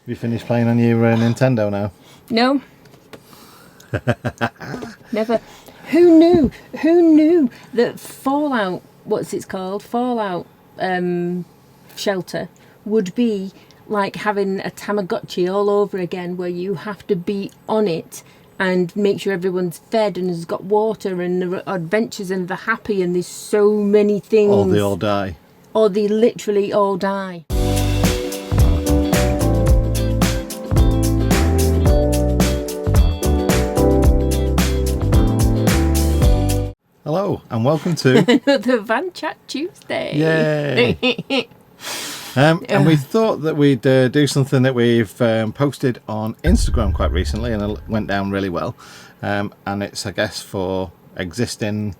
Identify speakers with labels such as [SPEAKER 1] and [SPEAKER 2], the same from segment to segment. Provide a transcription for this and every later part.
[SPEAKER 1] you finished playing on your Nintendo now?
[SPEAKER 2] No. Never. Who knew? Who knew that Fallout, what's it called? Fallout shelter would be like having a Tamagotchi all over again, where you have to be on it and make sure everyone's fed and has got water and there are adventures and they're happy and there's so many things.
[SPEAKER 1] Or they all die.
[SPEAKER 2] Or they literally all die.
[SPEAKER 1] Hello and welcome to
[SPEAKER 2] the Van Chat Tuesday.
[SPEAKER 1] Yay! And we thought that we'd do something that we've posted on Instagram quite recently, and it went down really well. And it's, I guess, for existing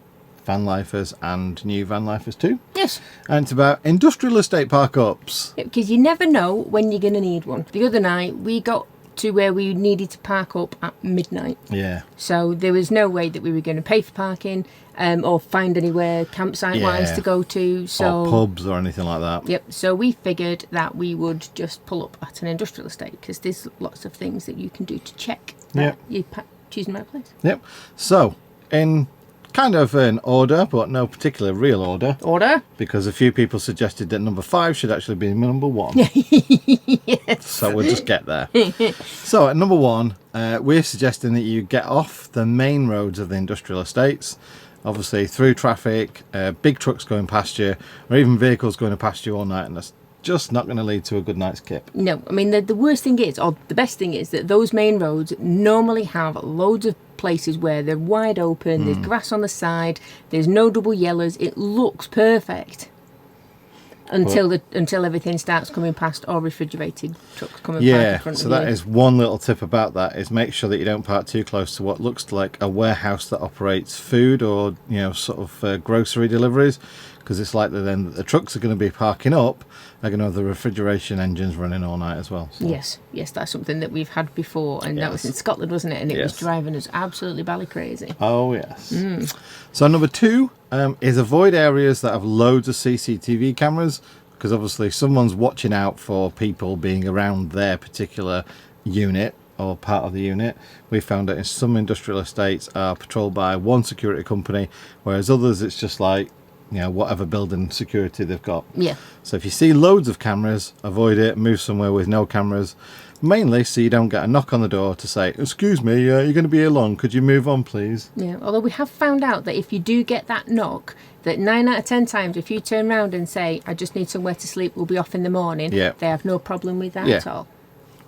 [SPEAKER 1] van lifers and new van lifers too.
[SPEAKER 2] Yes.
[SPEAKER 1] And it's about industrial estate park ups.
[SPEAKER 2] Because you never know when you're going to need one. The other night we got to where we needed to park up at midnight.
[SPEAKER 1] Yeah.
[SPEAKER 2] So there was no way that we were going to pay for parking or find anywhere campsite-wise to go to. So,
[SPEAKER 1] or pubs or anything like that.
[SPEAKER 2] Yep. So we figured that we would just pull up at an industrial estate because there's lots of things that you can do to check that you're choosing the right place.
[SPEAKER 1] Yep. So, in kind of an order, but no particular real order.
[SPEAKER 2] Order?
[SPEAKER 1] Because a few people suggested that number 5 should actually be number 1.
[SPEAKER 2] Yes.
[SPEAKER 1] So we'll just get there. So at number 1, we're suggesting that you get off the main roads of the industrial estates. Obviously through traffic, big trucks going past you, or even vehicles going past you all night, and that's just not going to lead to a good night's kip.
[SPEAKER 2] No, I mean the worst thing is, or the best thing is, that those main roads normally have loads of places where they're wide open, there's grass on the side, there's no double yellers, it looks perfect until everything starts coming past, or refrigerated trucks coming past in front of you.
[SPEAKER 1] So that is one little tip about that, is make sure that you don't park too close to what looks like a warehouse that operates food or sort of grocery deliveries, because it's likely then that the trucks are going to be parking up are going to have the refrigeration engines running all night as well. So.
[SPEAKER 2] Yes, that's something that we've had before, and that was in Scotland, wasn't it? And it was driving us absolutely bally crazy.
[SPEAKER 1] Oh yes. So number 2 is avoid areas that have loads of CCTV cameras, because obviously someone's watching out for people being around their particular unit or part of the unit. We found that in some industrial estates are patrolled by one security company, whereas others it's just like whatever building security they've got.
[SPEAKER 2] Yeah.
[SPEAKER 1] So if you see loads of cameras, avoid it, move somewhere with no cameras, mainly so you don't get a knock on the door to say, excuse me, you're going to be here long, could you move on please?
[SPEAKER 2] Yeah, although we have found out that if you do get that knock, that 9 out of 10 times if you turn around and say, I just need somewhere to sleep, we'll be off in the morning, they have no problem with that at all.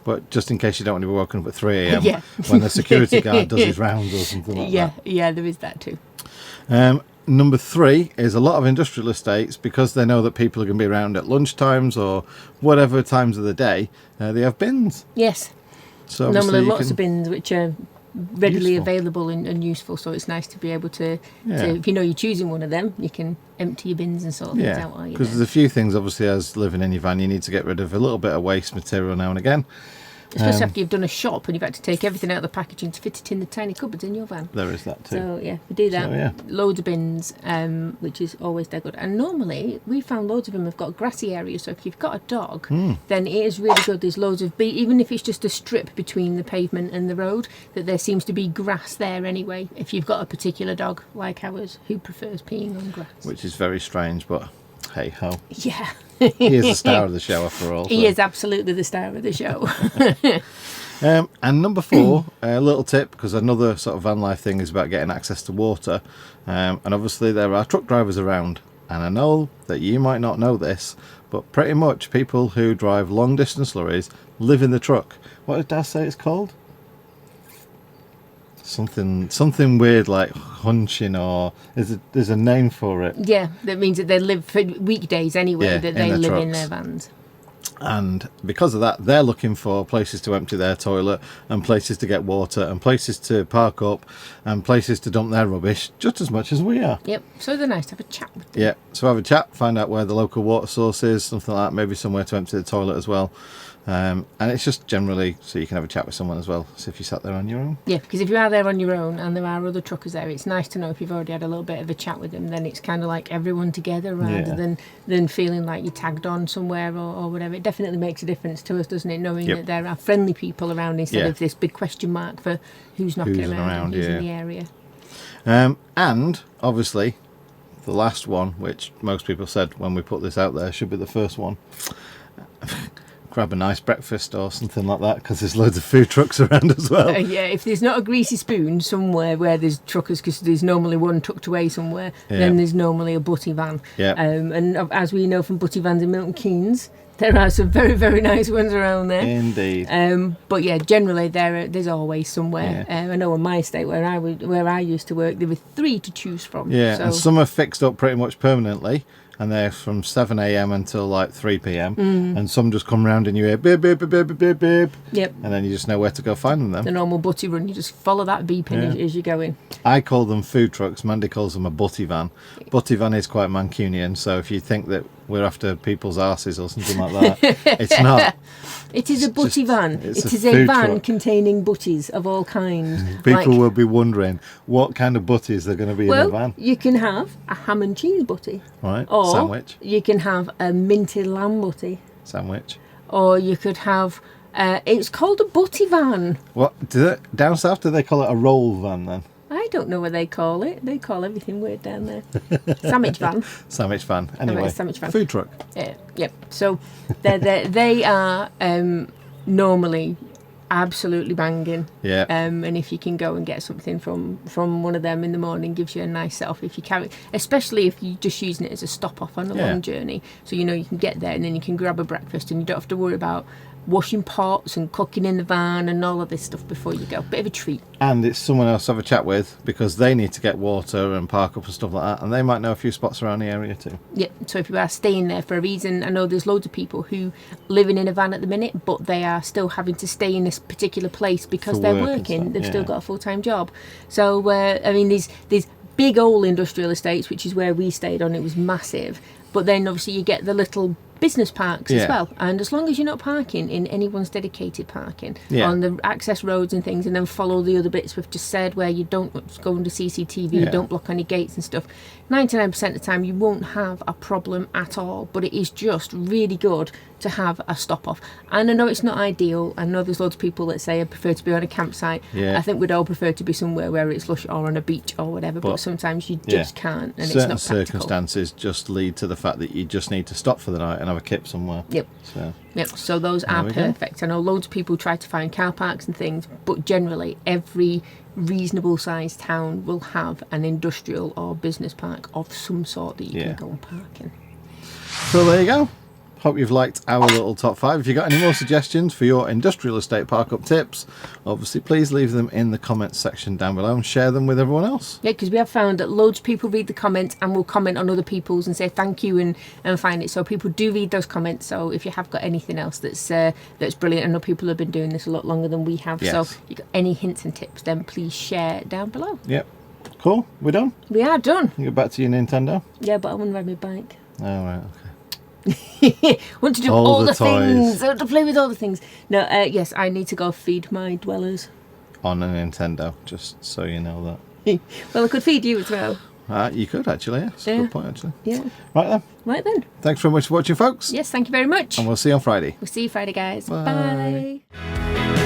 [SPEAKER 1] But just in case you don't want to be woken up at 3 a.m. when the security guard does his rounds or something like that.
[SPEAKER 2] Yeah, there is that too.
[SPEAKER 1] Number 3 is a lot of industrial estates, because they know that people are going to be around at lunchtimes or whatever times of the day, they have bins.
[SPEAKER 2] Yes.
[SPEAKER 1] So
[SPEAKER 2] normally lots of bins which are readily available and useful, so it's nice to be able to if you know you're choosing one of them, you can empty your bins and sort things out.
[SPEAKER 1] Because there's a few things, obviously, as living in your van, you need to get rid of a little bit of waste material now and again.
[SPEAKER 2] Especially after you've done a shop and you've had to take everything out of the packaging to fit it in the tiny cupboards in your van.
[SPEAKER 1] There is that too.
[SPEAKER 2] So we do that. Loads of bins, which is always dead good. And normally we found loads of them have got grassy areas. So if you've got a dog, then it is really good. There's loads of even if it's just a strip between the pavement and the road, that there seems to be grass there anyway. If you've got a particular dog like ours who prefers peeing on grass,
[SPEAKER 1] which is very strange, but hey ho.
[SPEAKER 2] Yeah.
[SPEAKER 1] He is the star of the show after all.
[SPEAKER 2] He is absolutely the star of the show.
[SPEAKER 1] And number 4, a little tip, because another sort of van life thing is about getting access to water. And obviously there are truck drivers around. And I know that you might not know this, but pretty much people who drive long distance lorries live in the truck. What did Dad say it's called? Something weird like hunching, or there's a name for it.
[SPEAKER 2] Yeah, that means that they live for weekdays anyway, that they live in their vans.
[SPEAKER 1] And because of that, they're looking for places to empty their toilet, and places to get water, and places to park up, and places to dump their rubbish, just as much as we are.
[SPEAKER 2] Yep, so they're nice to have a chat with them.
[SPEAKER 1] Yeah, so have a chat, find out where the local water source is, something like that, maybe somewhere to empty the toilet as well. And it's just generally so you can have a chat with someone as well. So if you sat there on your own.
[SPEAKER 2] Yeah, because if you are there on your own and there are other truckers there, it's nice to know if you've already had a little bit of a chat with them, then it's kind of like everyone together rather than feeling like you're tagged on somewhere or whatever. It definitely makes a difference to us, doesn't it, knowing that there are friendly people around instead of this big question mark for who's knocking around and who's in the area.
[SPEAKER 1] And obviously, the last one, which most people said when we put this out there, should be the first one. Grab a nice breakfast or something like that, because there's loads of food trucks around as well.
[SPEAKER 2] Yeah, if there's not a greasy spoon somewhere where there's truckers, because there's normally one tucked away somewhere, then there's normally a butty van.
[SPEAKER 1] Yeah.
[SPEAKER 2] And as we know from butty vans in Milton Keynes, there are some very, very nice ones around there.
[SPEAKER 1] Indeed.
[SPEAKER 2] But yeah, generally there's always somewhere. I know on my estate where I used to work, there were 3 to choose from.
[SPEAKER 1] Yeah,
[SPEAKER 2] so.
[SPEAKER 1] and some are fixed up pretty much permanently, and they're from 7 a.m. until like 3 p.m. And some just come round and you hear beep, beep, beep, beep, beep, beep.
[SPEAKER 2] Yep.
[SPEAKER 1] And then you just know where to go find them then.
[SPEAKER 2] The normal butty run, you just follow that beeping as you go in.
[SPEAKER 1] I call them food trucks. Mandy calls them a butty van. Butty van is quite Mancunian, so if you think that we're after people's arses or something like that, it's not.
[SPEAKER 2] It is a butty van. It is a van
[SPEAKER 1] truck
[SPEAKER 2] containing butties of all kinds.
[SPEAKER 1] People will be wondering what kind of butties are going to be in the van.
[SPEAKER 2] You can have a ham and cheese butty.
[SPEAKER 1] Right,
[SPEAKER 2] or
[SPEAKER 1] sandwich.
[SPEAKER 2] You can have a minted lamb butty.
[SPEAKER 1] Sandwich.
[SPEAKER 2] Or you could have, it's called a butty van.
[SPEAKER 1] What, down south do they call it a roll van then?
[SPEAKER 2] I don't know what they call it. They call everything weird down there. Sandwich van.
[SPEAKER 1] Sandwich van. Anyway,
[SPEAKER 2] sandwich van.
[SPEAKER 1] Food truck.
[SPEAKER 2] Yep. So they are normally absolutely banging.
[SPEAKER 1] Yeah.
[SPEAKER 2] And if you can go and get something from one of them in the morning, gives you a nice set off. If you carry, especially if you're just using it as a stop off on a long journey, so you know you can get there and then you can grab a breakfast and you don't have to worry about washing pots and cooking in the van and all of this stuff before you go. Bit of a treat.
[SPEAKER 1] And it's someone else to have a chat with, because they need to get water and park up and stuff like that, and they might know a few spots around the area too.
[SPEAKER 2] Yeah, so if you are staying there for a reason, I know there's loads of people who living in a van at the minute, but they are still having to stay in this particular place because
[SPEAKER 1] For
[SPEAKER 2] they're
[SPEAKER 1] work and
[SPEAKER 2] working.
[SPEAKER 1] stuff,
[SPEAKER 2] They've still got a full-time job. So, I mean, these big old industrial estates, which is where we stayed on, it was massive. But then obviously you get the little business parks as well, and as long as you're not parking in anyone's dedicated parking on the access roads and things, and then follow the other bits we've just said where you don't go under CCTV, you don't block any gates and stuff, 99% of the time you won't have a problem at all. But it is just really good to have a stop off. And I know it's not ideal. I know there's loads of people that say I prefer to be on a campsite. I think we'd all prefer to be somewhere where it's lush or on a beach or whatever, but sometimes you just can't, and
[SPEAKER 1] certain
[SPEAKER 2] it's not practical.
[SPEAKER 1] circumstances just lead to the fact that you just need to stop for the night and have a kip somewhere.
[SPEAKER 2] So those are perfect. I know loads of people try to find car parks and things, but generally every reasonable sized town will have an industrial or business park of some sort that you can go and park in.
[SPEAKER 1] So there you go. Hope you've liked our little top 5. If you've got any more suggestions for your industrial estate park up tips, obviously please leave them in the comments section down below and share them with everyone else.
[SPEAKER 2] Yeah, because we have found that loads of people read the comments and will comment on other people's and say thank you and find it. So people do read those comments. So if you have got anything else that's brilliant, I know people have been doing this a lot longer than we have.
[SPEAKER 1] Yes.
[SPEAKER 2] So if you've got any hints and tips, then please share down below.
[SPEAKER 1] Yep. Cool. We're done?
[SPEAKER 2] We are done.
[SPEAKER 1] You go back to your Nintendo?
[SPEAKER 2] Yeah, but I want to ride my bike.
[SPEAKER 1] Oh, right, okay.
[SPEAKER 2] Want to do all the things. I want to play with all the things. No, yes, I need to go feed my dwellers.
[SPEAKER 1] On a Nintendo, just so you know that.
[SPEAKER 2] Well, I could feed you as well.
[SPEAKER 1] You could actually, yeah. That's a good point, actually.
[SPEAKER 2] Yeah.
[SPEAKER 1] Right then. Thanks very much for watching, folks.
[SPEAKER 2] Yes, thank you very much.
[SPEAKER 1] And we'll see you on Friday.
[SPEAKER 2] We'll see you Friday, guys.
[SPEAKER 1] Bye.
[SPEAKER 2] Bye.